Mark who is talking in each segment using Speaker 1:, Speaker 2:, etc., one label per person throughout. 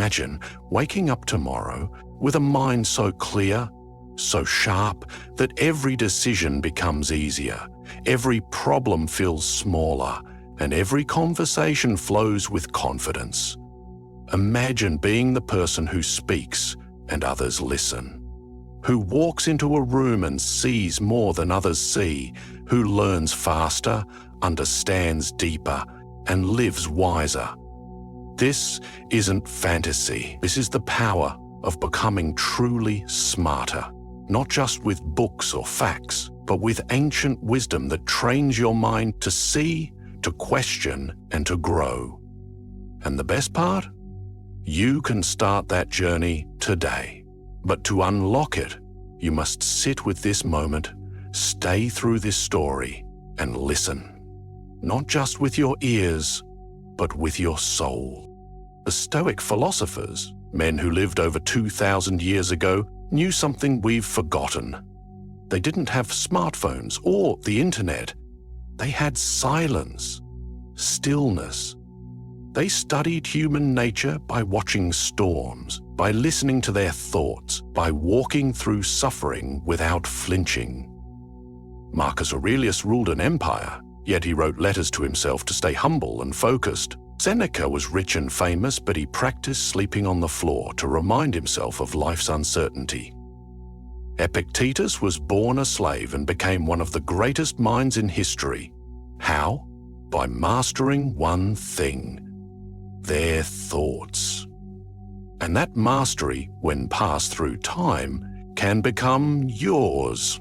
Speaker 1: imagine waking up tomorrow with a mind so clear, so sharp, that every decision becomes easier, every problem feels smaller, and every conversation flows with confidence. Imagine being the person who speaks and others listen, who walks into a room and sees more than others see, who learns faster, understands deeper, and lives wiser. This isn't fantasy. This is the power of becoming truly smarter, not just with books or facts, but with ancient wisdom that trains your mind to see, to question, and to grow. And the best part? You can start that journey today. But to unlock it, you must sit with this moment, stay through this story, and listen. Not just with your ears, but with your soul. The Stoic philosophers, men who lived over 2,000 years ago, knew something we've forgotten. They didn't have smartphones or the internet. They had silence, stillness. They studied human nature by watching storms, by listening to their thoughts, by walking through suffering without flinching. Marcus Aurelius ruled an empire, yet he wrote letters to himself to stay humble and focused. Seneca was rich and famous, but he practiced sleeping on the floor to remind himself of life's uncertainty. Epictetus was born a slave and became one of the greatest minds in history. How? By mastering one thing: their thoughts. And that mastery, when passed through time, can become yours.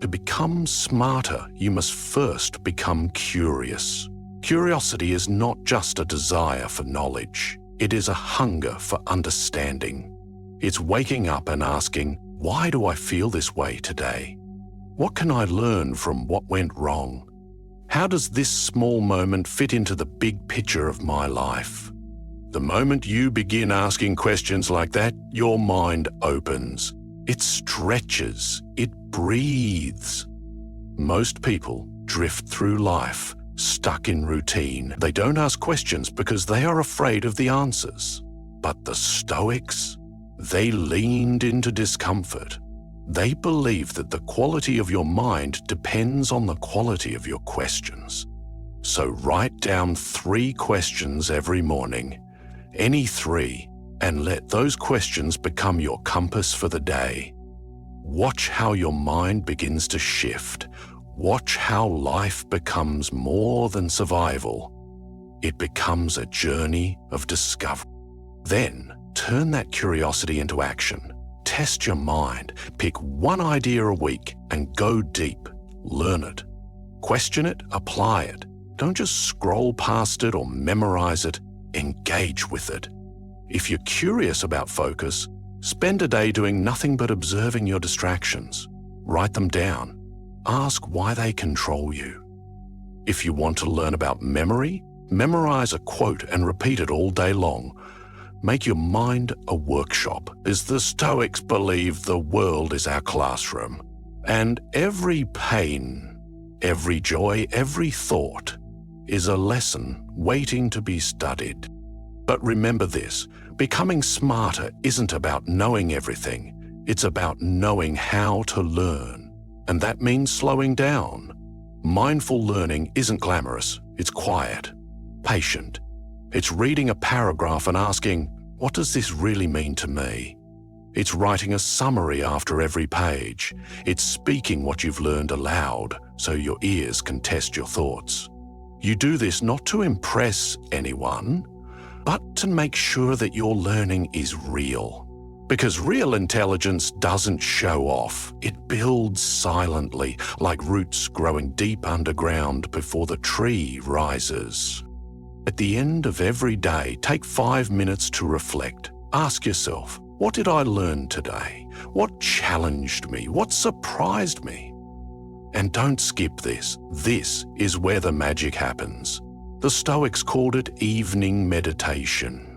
Speaker 1: To become smarter, you must first become curious. Curiosity is not just a desire for knowledge. It is a hunger for understanding. It's waking up and asking, why do I feel this way today? What can I learn from what went wrong? How does this small moment fit into the big picture of my life? The moment you begin asking questions like that, your mind opens. It stretches. It breathes. Most people drift through life, stuck in routine. They don't ask questions because they are afraid of the answers. But the Stoics, they leaned into discomfort. They believe that the quality of your mind depends on the quality of your questions. So write down 3 questions every morning, any 3, and let those questions become your compass for the day. Watch how your mind begins to shift. Watch how life becomes more than survival. It becomes a journey of discovery. Then, turn that curiosity into action. Test your mind. Pick one idea a week and go deep. Learn it. Question it, apply it. Don't just scroll past it or memorize it. Engage with it. If you're curious about focus, spend a day doing nothing but observing your distractions. Write them down. Ask why they control you. If you want to learn about memory, memorize a quote and repeat it all day long. Make your mind a workshop, as the Stoics believe the world is our classroom. And every pain, every joy, every thought is a lesson waiting to be studied. But remember this, becoming smarter isn't about knowing everything. It's about knowing how to learn. And that means slowing down. Mindful learning isn't glamorous, it's quiet, patient. It's reading a paragraph and asking, what does this really mean to me? It's writing a summary after every page. It's speaking what you've learned aloud so your ears can test your thoughts. You do this not to impress anyone, but to make sure that your learning is real. Because real intelligence doesn't show off. It builds silently, like roots growing deep underground before the tree rises. At the end of every day, take 5 minutes to reflect. Ask yourself, what did I learn today? What challenged me? What surprised me? And don't skip this. This is where the magic happens. The Stoics called it evening meditation.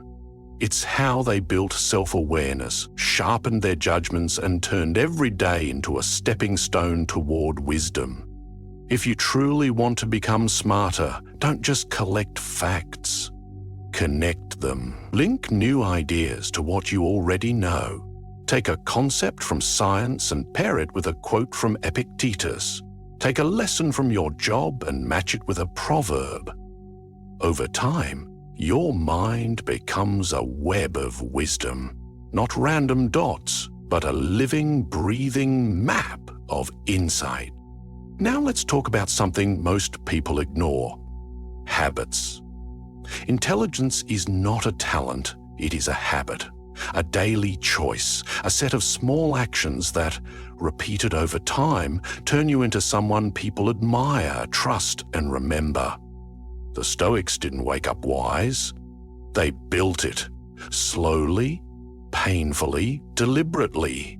Speaker 1: It's how they built self-awareness, sharpened their judgments, and turned every day into a stepping stone toward wisdom. If you truly want to become smarter, don't just collect facts. Connect them. Link new ideas to what you already know. Take a concept from science and pair it with a quote from Epictetus. Take a lesson from your job and match it with a proverb. Over time, your mind becomes a web of wisdom, not random dots, but a living, breathing map of insight. Now let's talk about something most people ignore: habits. Intelligence is not a talent, it is a habit, a daily choice, a set of small actions that, repeated over time, turn you into someone people admire, trust, and remember. The Stoics didn't wake up wise. They built it, slowly, painfully, deliberately.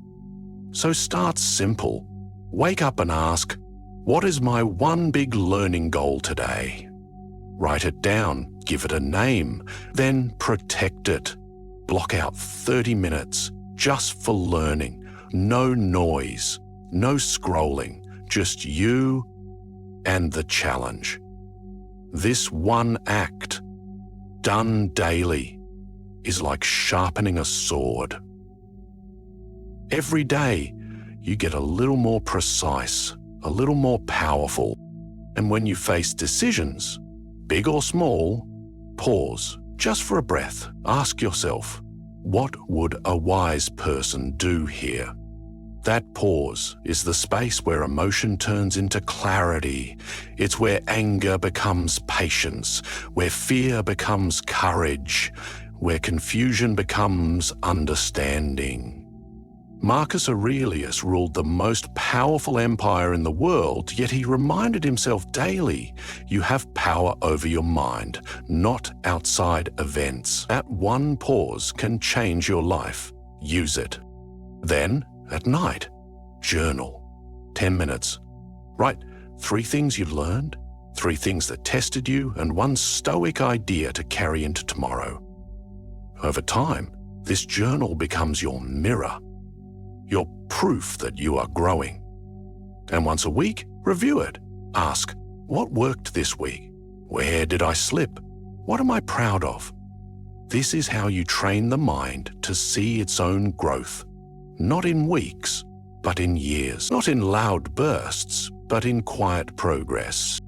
Speaker 1: So start simple. Wake up and ask, what is my one big learning goal today? Write it down, give it a name, then protect it. Block out 30 minutes just for learning. No noise, no scrolling, just you and the challenge. This one act, done daily, is like sharpening a sword. Every day, you get a little more precise, a little more powerful. And when you face decisions, big or small, pause just for a breath. Ask yourself, what would a wise person do here? That pause is the space where emotion turns into clarity. It's where anger becomes patience, where fear becomes courage, where confusion becomes understanding. Marcus Aurelius ruled the most powerful empire in the world, yet he reminded himself daily, you have power over your mind, not outside events. That one pause can change your life. Use it. Then, at night, journal. 10 minutes. Write 3 things you learned, 3 things that tested you, and 1 Stoic idea to carry into tomorrow. Over time, this journal becomes your mirror, your proof that you are growing. And once a week, review it. Ask, what worked this week? Where did I slip? What am I proud of? This is how you train the mind to see its own growth, not in weeks, but in years, not in loud bursts, but in quiet progress.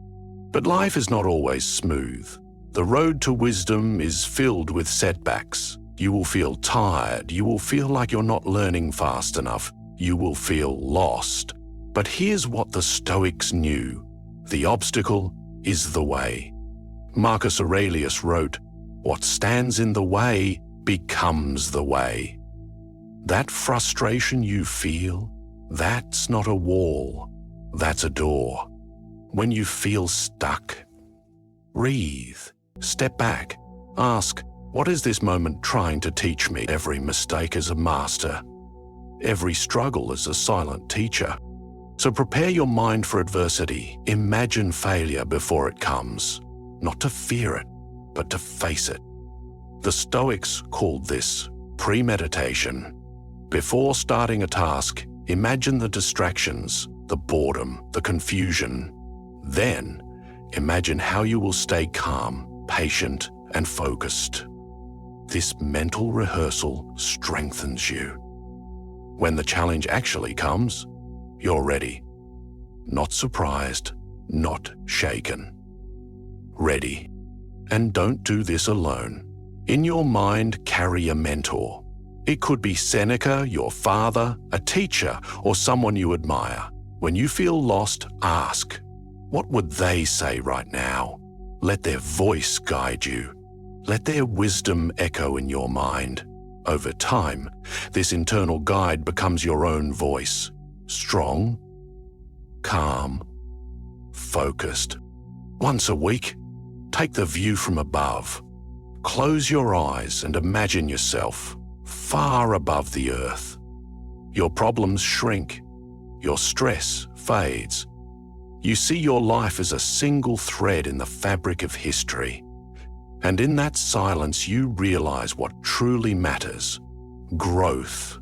Speaker 1: But life is not always smooth. The road to wisdom is filled with setbacks. You will feel tired, you will feel like you're not learning fast enough, you will feel lost. But here's what the Stoics knew: the obstacle is the way. Marcus Aurelius wrote, what stands in the way becomes the way. That frustration you feel, that's not a wall, that's a door. When you feel stuck, breathe, step back, ask, what is this moment trying to teach me? Every mistake is a master. Every struggle is a silent teacher. So prepare your mind for adversity. Imagine failure before it comes. Not to fear it, but to face it. The Stoics called this premeditation. Before starting a task, imagine the distractions, the boredom, the confusion. Then, imagine how you will stay calm, patient, and focused. This mental rehearsal strengthens you. When the challenge actually comes, you're ready. Not surprised, not shaken. Ready. And don't do this alone. In your mind, carry a mentor. It could be Seneca, your father, a teacher, or someone you admire. When you feel lost, ask, what would they say right now? Let their voice guide you. Let their wisdom echo in your mind. Over time, this internal guide becomes your own voice. Strong, calm, focused. Once a week, take the view from above. Close your eyes and imagine yourself far above the earth. Your problems shrink. Your stress fades. You see your life as a single thread in the fabric of history. And in that silence, you realize what truly matters: growth,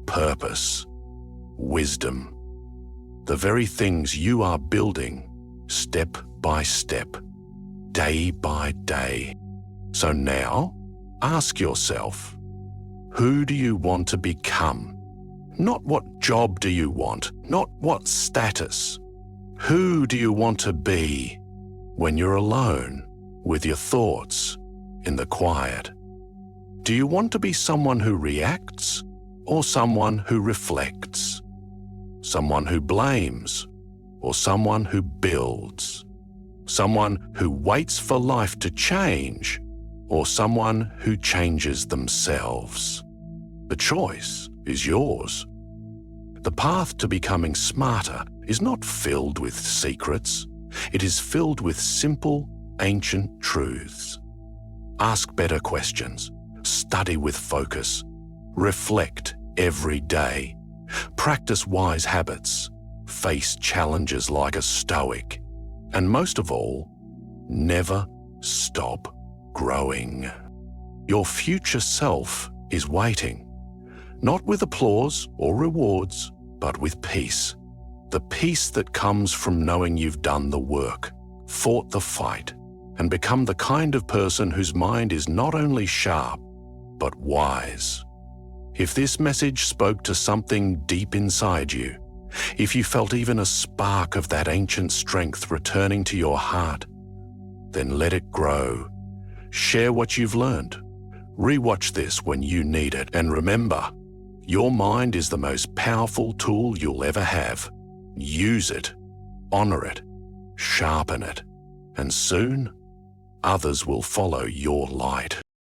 Speaker 1: purpose, wisdom. The very things you are building, step by step, day by day. So now, ask yourself, who do you want to become? Not what job do you want, not what status. Who do you want to be when you're alone with your thoughts in the quiet? Do you want to be someone who reacts or someone who reflects? Someone who blames or someone who builds? Someone who waits for life to change or someone who changes themselves? The choice is yours. The path to becoming smarter is not filled with secrets. It is filled with simple, ancient truths. Ask better questions. Study with focus. Reflect every day. Practice wise habits. Face challenges like a Stoic. And most of all, never stop growing. Your future self is waiting. Not with applause or rewards, but with peace. The peace that comes from knowing you've done the work, fought the fight, and become the kind of person whose mind is not only sharp, but wise. If this message spoke to something deep inside you, if you felt even a spark of that ancient strength returning to your heart, then let it grow. Share what you've learned. Rewatch this when you need it, and remember, your mind is the most powerful tool you'll ever have. Use it, honor it, sharpen it, and soon others will follow your light.